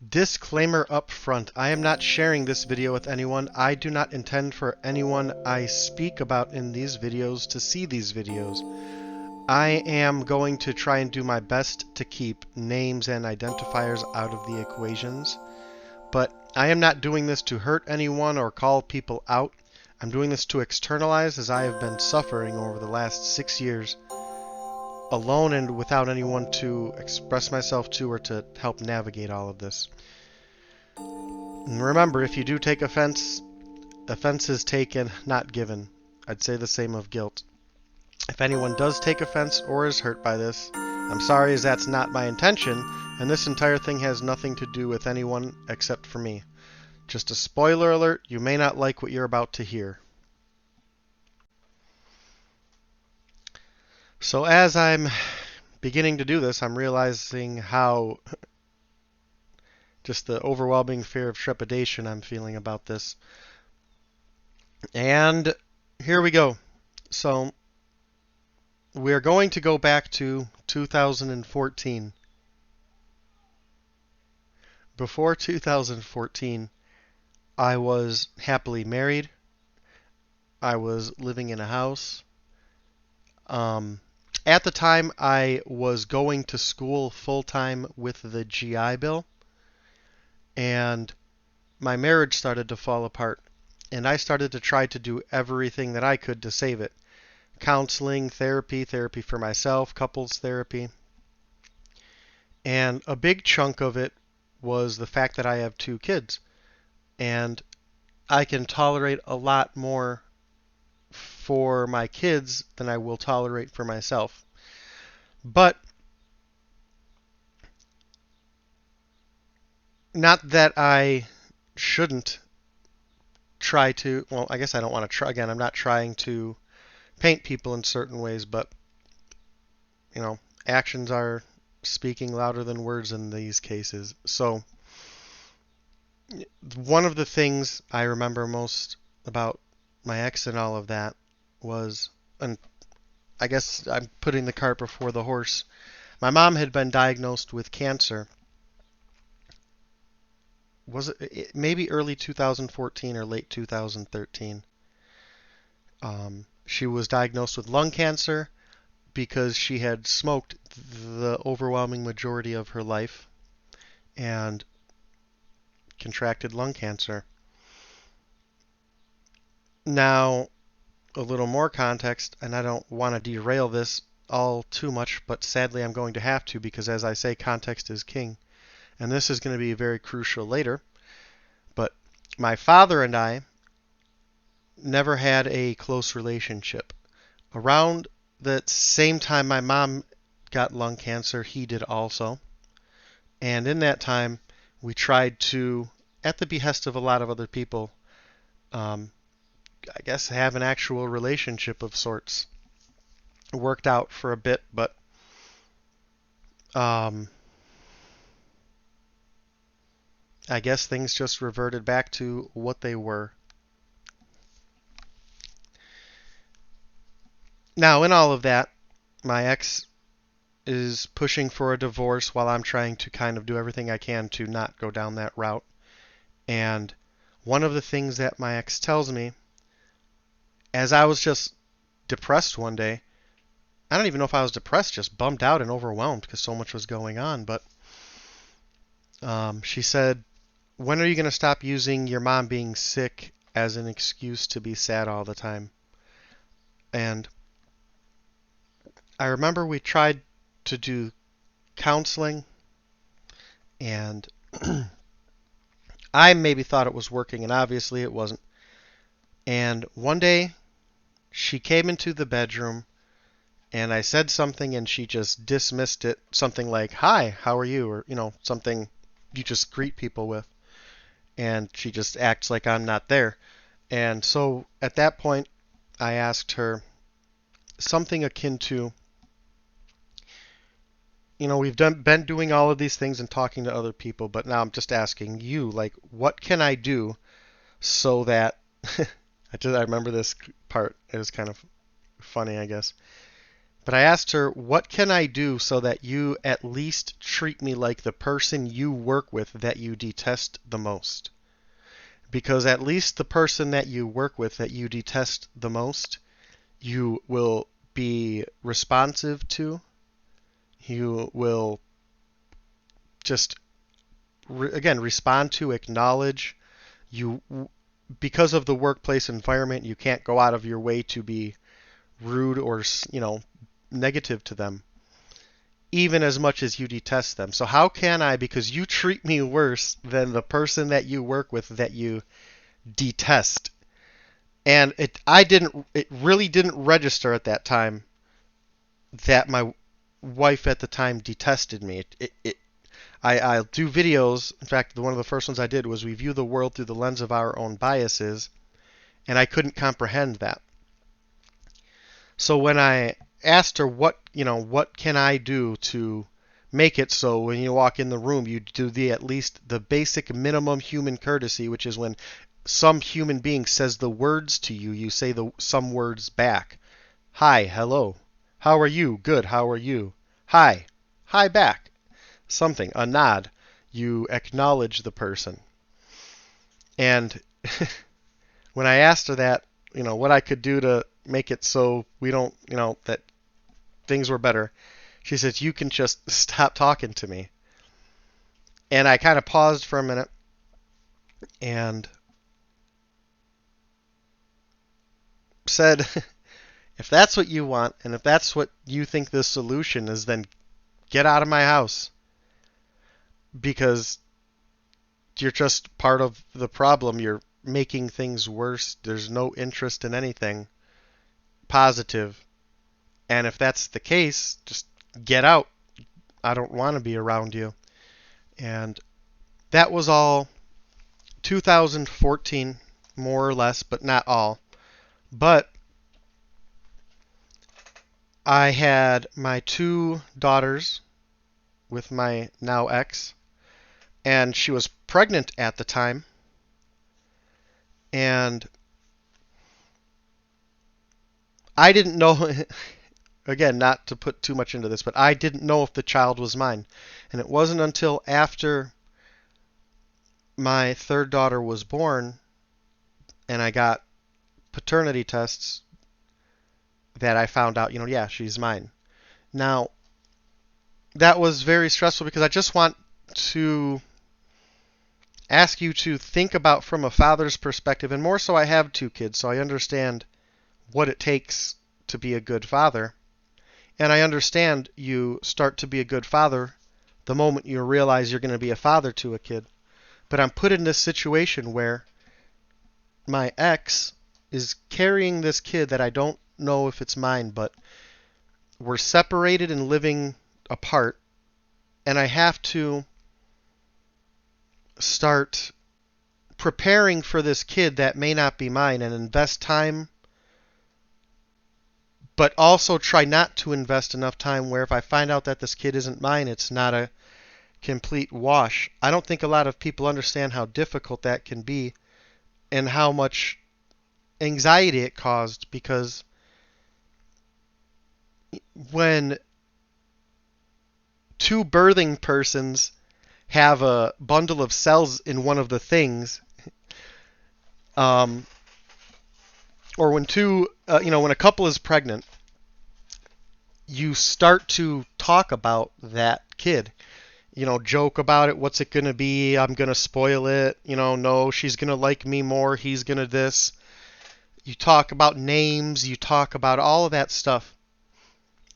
Disclaimer up front, I am not sharing this video with anyone. I do not intend for anyone I speak about in these videos to see these videos. I am going to try and do my best to keep names and identifiers out of the equations, but I am not doing this to hurt anyone or call people out. I'm doing this to externalize as I have been suffering over the last 6 years alone and without anyone to express myself to or to help navigate all of this. And remember, if you do take offense, offense is taken, not given. I'd say the same of guilt. If anyone does take offense or is hurt by this, I'm sorry as that's not my intention, and this entire thing has nothing to do with anyone except for me. Just a spoiler alert, you may not like what you're about to hear. So as I'm beginning to do this, I'm realizing how just the overwhelming fear of trepidation I'm feeling about this. And here we go. So we're going to go back to 2014. Before 2014, I was happily married. I was living in a house. At the time, I was going to school full-time with the GI Bill, and my marriage started to fall apart, and I started to try to do everything that I could to save it. Counseling, therapy for myself, couples therapy, and a big chunk of it was the fact that I have 2 kids, and I can tolerate a lot more for my kids than I will tolerate for myself. But not that I shouldn't try to, well, I guess I don't want to try, again, I'm not trying to paint people in certain ways, but, actions are speaking louder than words in these cases. So, one of the things I remember most about my ex and all of that was, and I guess I'm putting the cart before the horse. My mom had been diagnosed with cancer. Was it maybe early 2014 or late 2013? She was diagnosed with lung cancer because she had smoked the overwhelming majority of her life and contracted lung cancer. Now, a little more context, and I don't want to derail this all too much, but sadly I'm going to have to because, as I say, context is king. And this is going to be very crucial later. But my father and I never had a close relationship. Around the same time my mom got lung cancer, he did also. And in that time, we tried to, at the behest of a lot of other people, I guess have an actual relationship of sorts. It worked out for a bit, but I guess things just reverted back to what they were. Now, in all of that, my ex is pushing for a divorce while I'm trying to kind of do everything I can to not go down that route. And one of the things that my ex tells me, as I was just depressed one day, I don't even know if I was depressed, just bummed out and overwhelmed because so much was going on, but she said, "When are you going to stop using your mom being sick as an excuse to be sad all the time?" And I remember we tried to do counseling, and I maybe thought it was working, and obviously it wasn't. And one day, she came into the bedroom, and I said something, and she just dismissed it, something like, "Hi, how are you?" or, something you just greet people with. And she just acts like I'm not there. And so at that point, I asked her something akin to, we've been doing all of these things and talking to other people, but now I'm just asking you, like, what can I do so that I remember this part. It was kind of funny, I guess. But I asked her, what can I do so that you at least treat me like the person you work with that you detest the most? Because at least the person that you work with that you detest the most, you will be responsive to. You will just, again, respond to, acknowledge. You, because of the workplace environment, you can't go out of your way to be rude or, negative to them, even as much as you detest them. So how can I, because you treat me worse than the person that you work with that you detest? And it really didn't register at that time that my wife at the time detested me. I do videos. In fact, one of the first ones I did was we view the world through the lens of our own biases, and I couldn't comprehend that. So when I asked her what can I do to make it so when you walk in the room you do the at least the basic minimum human courtesy, which is when some human being says the words to you, you say some words back. Hi, hello. How are you? Good. How are you? Hi. Hi back. Something, a nod. You acknowledge the person. And when I asked her that, what I could do to make it so we don't, that things were better, she says, you can just stop talking to me. And I kind of paused for a minute and said, if that's what you want and if that's what you think the solution is, then get out of my house, because you're just part of the problem. You're making things worse. There's no interest in anything positive. And if that's the case, just get out. I don't want to be around you. And that was all 2014, more or less, but not all. But I had my two daughters with my now ex, and she was pregnant at the time. And I didn't know, again, not to put too much into this, but I didn't know if the child was mine. And it wasn't until after my third daughter was born and I got paternity tests that I found out, yeah, she's mine. Now, that was very stressful because I just want to ask you to think about from a father's perspective, and more so I have two kids, so I understand what it takes to be a good father. And I understand you start to be a good father the moment you realize you're going to be a father to a kid. But I'm put in this situation where my ex is carrying this kid that I don't know if it's mine, but we're separated and living apart, and I have to start preparing for this kid that may not be mine and invest time, but also try not to invest enough time where if I find out that this kid isn't mine, it's not a complete wash. I don't think a lot of people understand how difficult that can be and how much anxiety it caused, because when two birthing persons have a bundle of cells in one of the things, um, or when when a couple is pregnant, you start to talk about that kid. Joke about it. What's it going to be? I'm going to spoil it. No, she's going to like me more. He's going to this. You talk about names. You talk about all of that stuff.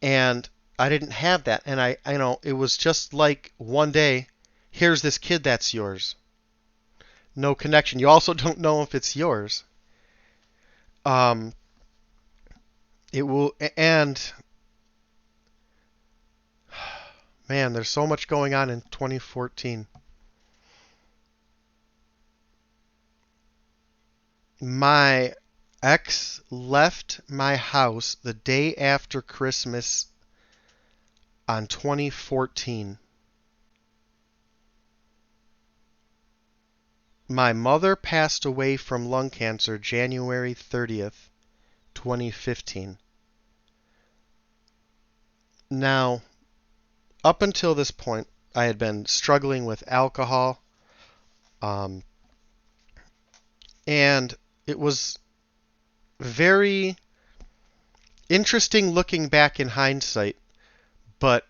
And I didn't have that. And it was just like one day, here's this kid that's yours. No connection. You also don't know if it's yours. Um, it will, and man, there's so much going on in 2014. My ex left my house the day after Christmas on 2014. My mother passed away from lung cancer January 30th, 2015. Now, up until this point, I had been struggling with alcohol, um, and it was very interesting looking back in hindsight, but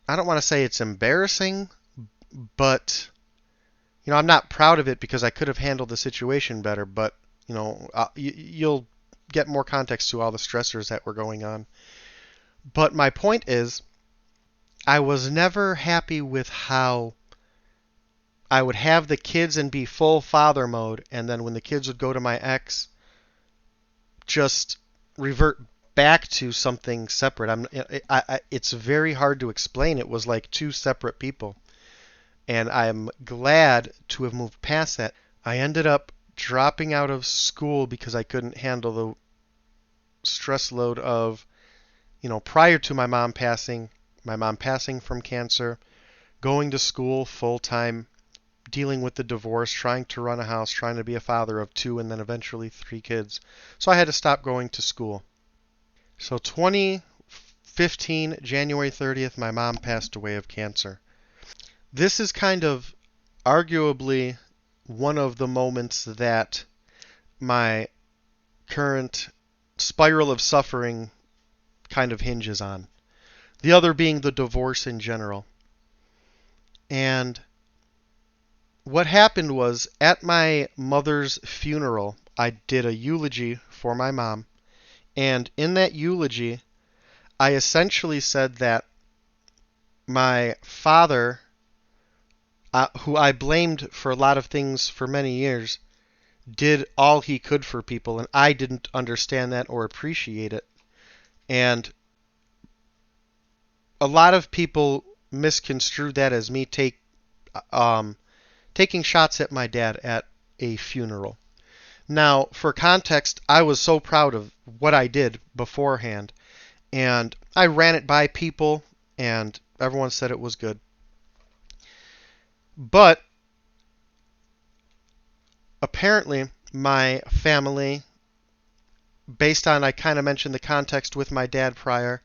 I don't want to say it's embarrassing, but I'm not proud of it because I could have handled the situation better, but you'll get more context to all the stressors that were going on. But my point is, I was never happy with how I would have the kids and be full father mode, and then when the kids would go to my ex, just revert back to something separate. It's very hard to explain. It was like two separate people, and I'm glad to have moved past that. I ended up dropping out of school because I couldn't handle the stress load of, prior to my mom passing from cancer, going to school full time, dealing with the divorce, trying to run a house, trying to be a father of two and then eventually three kids. So I had to stop going to school. So 2015, January 30th, my mom passed away of cancer. This is kind of arguably one of the moments that my current spiral of suffering kind of hinges on. The other being the divorce in general. And what happened was at my mother's funeral, I did a eulogy for my mom. And in that eulogy, I essentially said that my father, who I blamed for a lot of things for many years, did all he could for people, and I didn't understand that or appreciate it. And a lot of people misconstrued that as me taking shots at my dad at a funeral. Now, for context, I was so proud of what I did beforehand, and I ran it by people, and everyone said it was good. But apparently, my family, based on I kind of mentioned the context with my dad prior,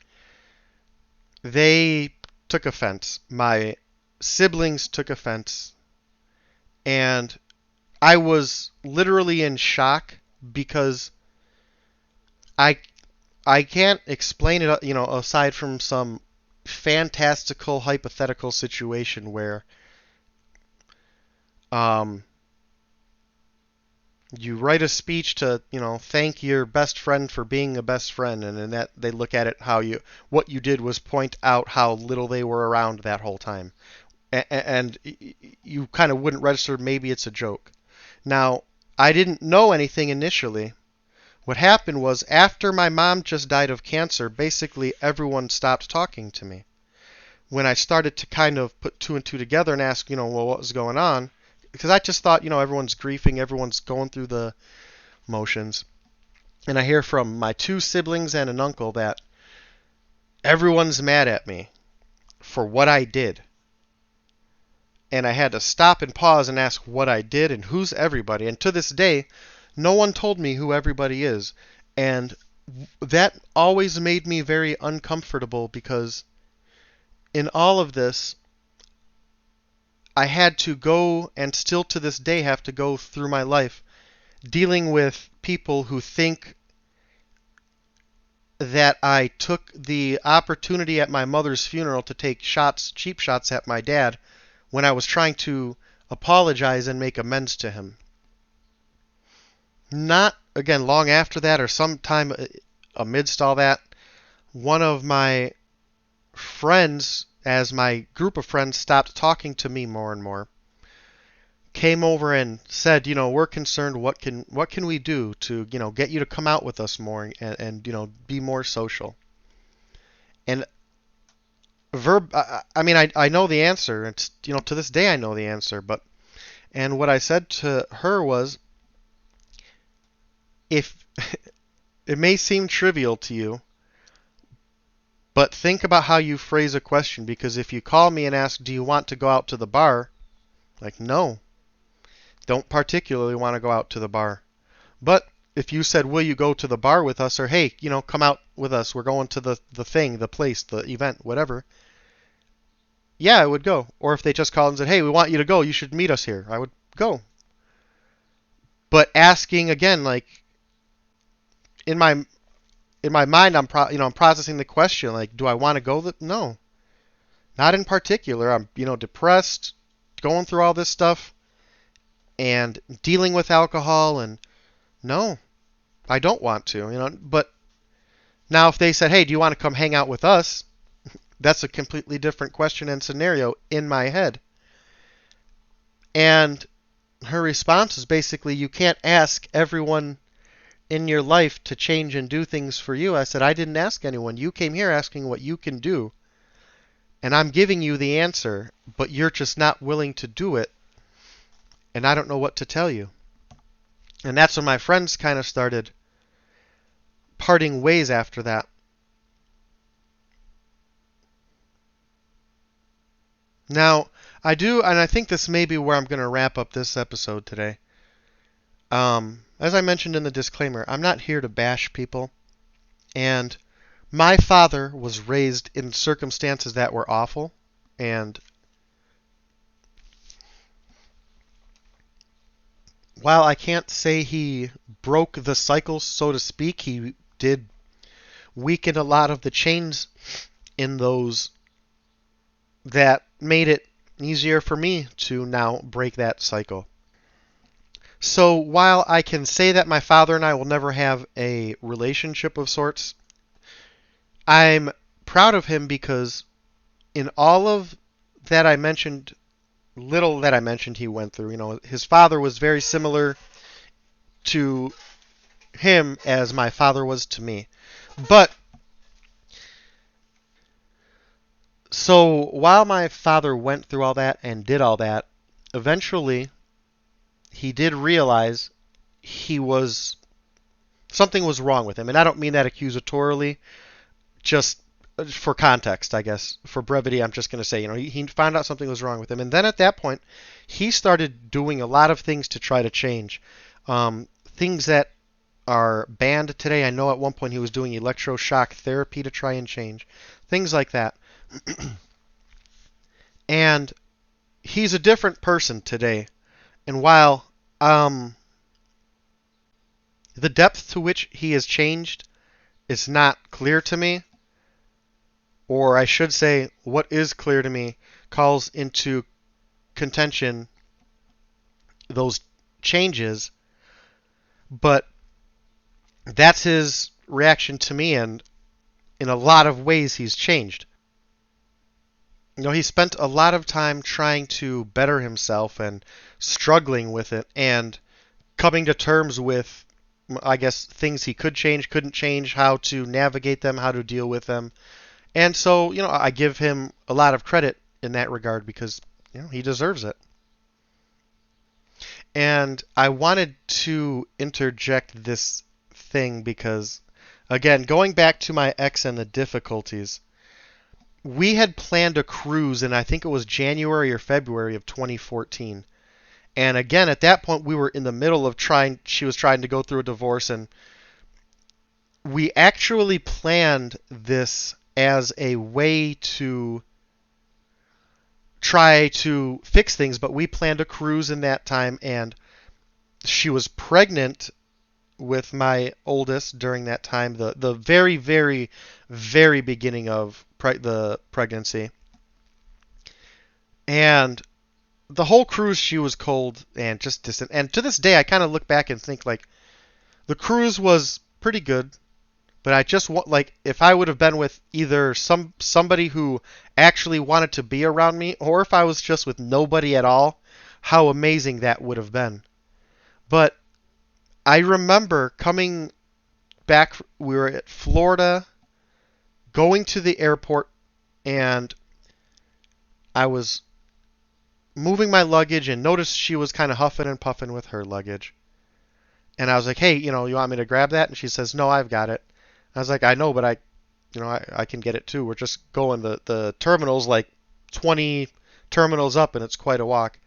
they took offense. My siblings took offense, and I was literally in shock because I I can't explain it, aside from some fantastical hypothetical situation where um, you write a speech to, thank your best friend for being a best friend, and then that they look at it how what you did was point out how little they were around that whole time, and you kind of wouldn't register maybe it's a joke. Now, I didn't know anything initially. What happened was after my mom just died of cancer, basically everyone stopped talking to me. When I started to kind of put two and two together and ask, well, what was going on? Because I just thought, everyone's grieving, everyone's going through the motions. And I hear from my two siblings and an uncle that everyone's mad at me for what I did. And I had to stop and pause and ask what I did and who's everybody. And to this day, no one told me who everybody is. And that always made me very uncomfortable because in all of this, I had to go, and still to this day have to go through my life dealing with people who think that I took the opportunity at my mother's funeral to take cheap shots at my dad when I was trying to apologize and make amends to him. Not, again, long after that or sometime amidst all that, one of my friends, as my group of friends stopped talking to me more and more, came over and said, we're concerned. What can we do to, get you to come out with us more and be more social? And I know the answer. It's, to this day I know the answer. And what I said to her was, if it may seem trivial to you, but think about how you phrase a question, because if you call me and ask, do you want to go out to the bar? Like, no, don't particularly want to go out to the bar. But if you said, will you go to the bar with us? Or, hey, come out with us. We're going to the thing, the place, the event, whatever. Yeah, I would go. Or if they just called and said, hey, we want you to go. You should meet us here. I would go. But asking again, like in my mind, I'm processing the question, like, do I want to go? No, not in particular. I'm depressed, going through all this stuff, and dealing with alcohol, and no, I don't want to. But now if they said, hey, do you want to come hang out with us? That's a completely different question and scenario in my head. And her response is basically, you can't ask everyone in your life to change and do things for you. I said, I didn't ask anyone. You came here asking what you can do. And I'm giving you the answer, but you're just not willing to do it. And I don't know what to tell you. And that's when my friends kind of started parting ways after that. Now, I do, and I think this may be where I'm going to wrap up this episode today. As I mentioned in the disclaimer, I'm not here to bash people. And my father was raised in circumstances that were awful. And while I can't say he broke the cycle, so to speak, he did weaken a lot of the chains in those that made it easier for me to now break that cycle. So while I can say that my father and I will never have a relationship of sorts, I'm proud of him because in all of that I mentioned, little that I mentioned he went through, his father was very similar to him as my father was to me. But so while my father went through all that and did all that, eventually he did realize something was wrong with him. And I don't mean that accusatorily, just for context, I guess. For brevity, I'm just going to say, he found out something was wrong with him. And then at that point, he started doing a lot of things to try to change. Things that are banned today. I know at one point he was doing electroshock therapy to try and change. Things like that. And he's a different person today. And while the depth to which he has changed is not clear to me, or I should say, what is clear to me calls into contention those changes, but that's his reaction to me, and in a lot of ways he's changed. He spent a lot of time trying to better himself and struggling with it and coming to terms with, I guess, things he could change, couldn't change, how to navigate them, how to deal with them. And so, I give him a lot of credit in that regard because, he deserves it. And I wanted to interject this thing because, again, going back to my ex and the difficulties, we had planned a cruise in, I think it was January or February of 2014. And again, at that point, we were in the middle of she was trying to go through a divorce, and we actually planned this as a way to try to fix things, but we planned a cruise in that time, and she was pregnant with my oldest during that time, the very, very, very beginning of the pregnancy. And the whole cruise, she was cold and just distant. And to this day, I kind of look back and think, like, the cruise was pretty good. But I just want, like, if I would have been with either somebody who actually wanted to be around me, or if I was just with nobody at all, how amazing that would have been. But I remember coming back, we were at Florida, going to the airport, and I was moving my luggage and noticed she was kind of huffing and puffing with her luggage. And I was like, hey, you want me to grab that? And she says, no, I've got it. I was like, I know, but I can get it too. We're just going. The terminal's like 20 terminals up, and it's quite a walk.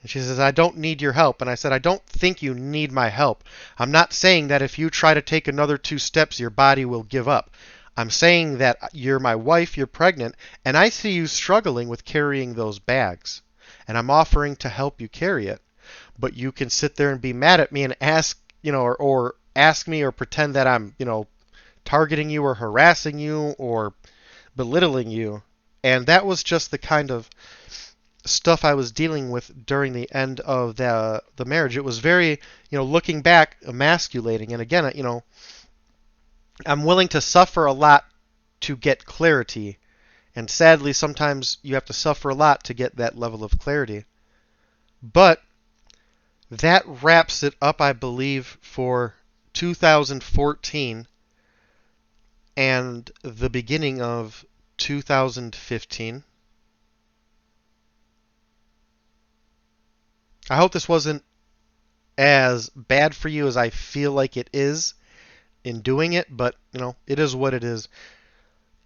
And she says, I don't need your help. And I said, I don't think you need my help. I'm not saying that if you try to take another 2 steps, your body will give up. I'm saying that you're my wife, you're pregnant, and I see you struggling with carrying those bags. And I'm offering to help you carry it. But you can sit there and be mad at me and ask, or ask me or pretend that I'm, targeting you or harassing you or belittling you. And that was just the kind of stuff I was dealing with during the end of the marriage. It was very, looking back, emasculating. And again, I'm willing to suffer a lot to get clarity. And sadly, sometimes you have to suffer a lot to get that level of clarity. But that wraps it up, I believe, for 2014 and the beginning of 2015. I hope this wasn't as bad for you as I feel like it is in doing it, but it is what it is.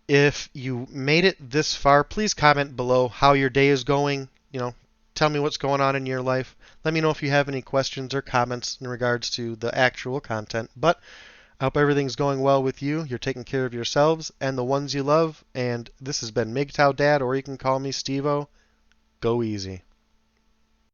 If you made it this far, please comment below how your day is going. Tell me what's going on in your life. Let me know if you have any questions or comments in regards to the actual content. But I hope everything's going well with you. You're taking care of yourselves and the ones you love. And this has been MGTOW Dad, or you can call me Steve-O. Go easy.